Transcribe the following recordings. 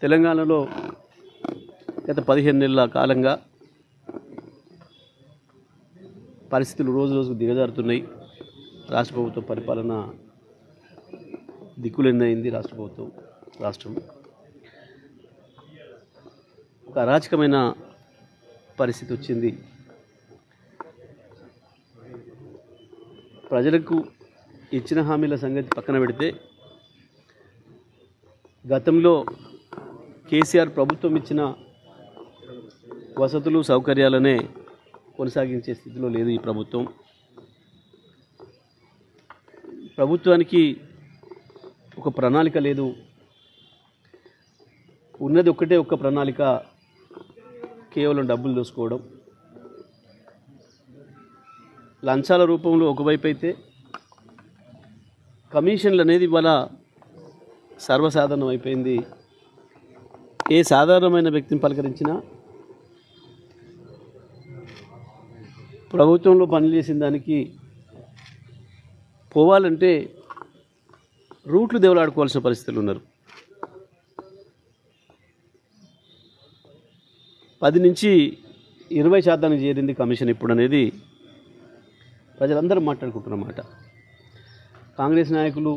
తెలంగాణలో గత 15 నెలల కాలంగా పరిస్థితులు రోజు రోజుకు దిగజారుతున్నాయి. రాష్ట్ర ప్రభుత్వ పరిపాలన దిక్కులెన్నైంది. రాష్ట్రం ఒక అరాచకమైన పరిస్థితి వచ్చింది. ప్రజలకు ఇచ్చిన హామీల సంగతి పక్కన పెడితే గతంలో కేసీఆర్ ప్రభుత్వం ఇచ్చిన వసతులు సౌకర్యాలనే కొనసాగించే స్థితిలో లేదు ఈ ప్రభుత్వం. ప్రభుత్వానికి ఒక ప్రణాళిక లేదు. ఉన్నది ఒక్క ప్రణాళిక, కేవలం డబ్బులు దోసుకోవడం. లంచాల రూపంలో ఒకవైపు అయితే కమిషన్లు అనేది ఇవాళ సర్వసాధారణం అయిపోయింది. ఏ సాధారణమైన వ్యక్తిని పలకరించినా ప్రభుత్వంలో పనిచేసిన దానికి పోవాలంటే రూట్లు దేవులాడుకోవాల్సిన పరిస్థితులు ఉన్నారు. 10 నుంచి 20% చేరింది కమిషన్ ఇప్పుడు అనేది ప్రజలందరూ మాట్లాడుకుంటున్నమాట. కాంగ్రెస్ నాయకులు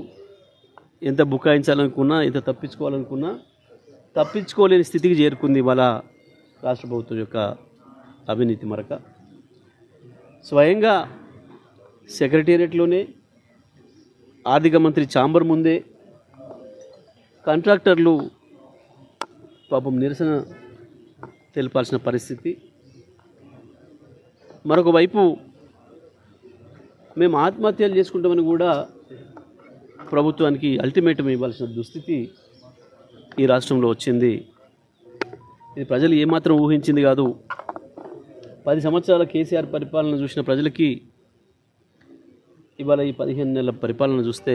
ఎంత బుకాయించాలనుకున్నా, ఎంత తప్పించుకోవాలనుకున్నా తప్పించుకోలేని స్థితికి చేరుకుంది ఇవాళ రాష్ట్ర ప్రభుత్వం యొక్క అవినీతి మరక. స్వయంగా సెక్రటేరియట్లోనే ఆర్థిక మంత్రి ఛాంబర్ ముందే కాంట్రాక్టర్లు పాపం నిరసన తెలపాల్సిన పరిస్థితి. మరొక వైపు మేము ఆత్మహత్యలు చేసుకుంటామని కూడా ప్రభుత్వానికి అల్టిమేటం ఇవ్వాల్సిన దుస్థితి ఈ రాష్ట్రంలో వచ్చింది. ఇది ప్రజలు ఏమాత్రం ఊహించింది కాదు. 10 సంవత్సరాల కేసీఆర్ పరిపాలన చూసిన ప్రజలకి ఇవాళ ఈ 15 నెలల పరిపాలన చూస్తే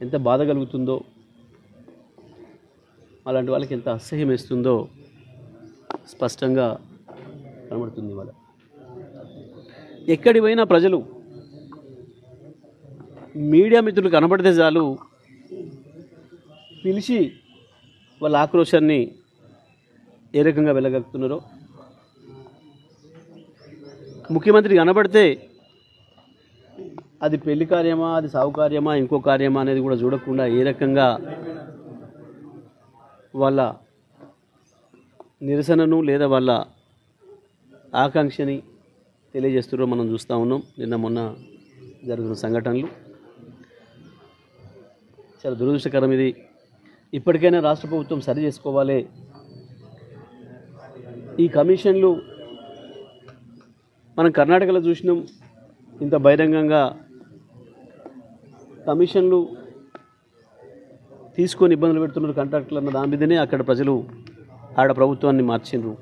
ఎంత బాధ కలుగుతుందో, అలాంటి వాళ్ళకి ఎంత అసహ్యం వేస్తుందో స్పష్టంగా కనబడుతుంది. ఇవాళ ఎక్కడి పోయినా ప్రజలు, మీడియా మిత్రులు కనబడితే చాలు పిలిచి వాళ్ళ ఆక్రోశాన్ని ఏ రకంగా వెళ్ళగలుగుతున్నారో, ముఖ్యమంత్రి కనబడితే అది పెళ్లి కార్యమా, అది సాగు కార్యమా, ఇంకో కార్యమా అనేది కూడా చూడకుండా ఏ రకంగా వాళ్ళ నిరసనను లేదా వాళ్ళ ఆకాంక్షని తెలియజేస్తున్నారో మనం చూస్తూ ఉన్నాం. నిన్న మొన్న జరుగుతున్న సంఘటనలు చాలా దురదృష్టకరం. ఇది ఇప్పటికైనా రాష్ట్ర ప్రభుత్వం సరి చేసుకోవాలి. ఈ కమిషన్లు మనం కర్ణాటకలో చూసినాం. ఇంత బహిరంగంగా కమిషన్లు తీసుకొని ఇబ్బందులు పెడుతున్నారు కాంట్రాక్టర్లు అన్న దాని మీదనే అక్కడ ప్రజలు ఆడ ప్రభుత్వాన్ని మార్చిండ్రు.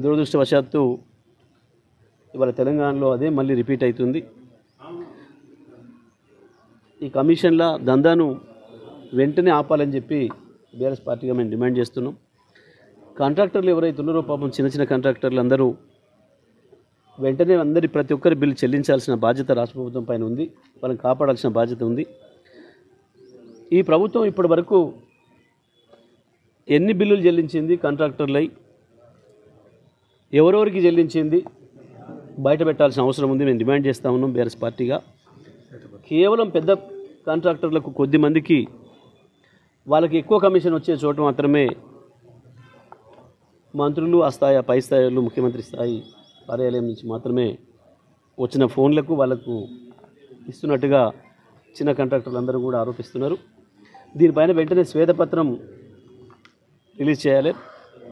దురదృష్టవశాత్తు ఇవాళ తెలంగాణలో అదే మళ్ళీ రిపీట్ అవుతుంది. ఈ కమిషన్ల దందాను వెంటనే ఆపాలని చెప్పి బీఆర్ఎస్ పార్టీగా మేము డిమాండ్ చేస్తున్నాం. కాంట్రాక్టర్లు ఎవరైతే ఉన్నారో పాపం చిన్న కాంట్రాక్టర్లు అందరూ వెంటనే ప్రతి ఒక్కరి బిల్లు చెల్లించాల్సిన బాధ్యత రాష్ట్ర ప్రభుత్వం పైన ఉంది. వాళ్ళని కాపాడాల్సిన బాధ్యత ఉంది. ఈ ప్రభుత్వం ఇప్పటి వరకు ఎన్ని బిల్లులు చెల్లించింది, కాంట్రాక్టర్లై ఎవరెవరికి చెల్లించింది బయట పెట్టాల్సిన అవసరం ఉంది. మేము డిమాండ్ చేస్తూ ఉన్నాం బీఆర్ఎస్ పార్టీగా. కేవలం పెద్ద కాంట్రాక్టర్లకు కొద్ది మందికి వాళ్ళకి ఎక్కువ కమిషన్ వచ్చే చోట మాత్రమే మంత్రులు, ఆ స్థాయి పై స్థాయిలు, ముఖ్యమంత్రి స్థాయి కార్యాలయం నుంచి మాత్రమే వచ్చిన ఫోన్లకు వాళ్ళకు ఇస్తున్నట్టుగా చిన్న కాంట్రాక్టర్లు అందరూ కూడా ఆరోపిస్తున్నారు. దీనిపైన వెంటనే శ్వేతపత్రం రిలీజ్ చేయాలి.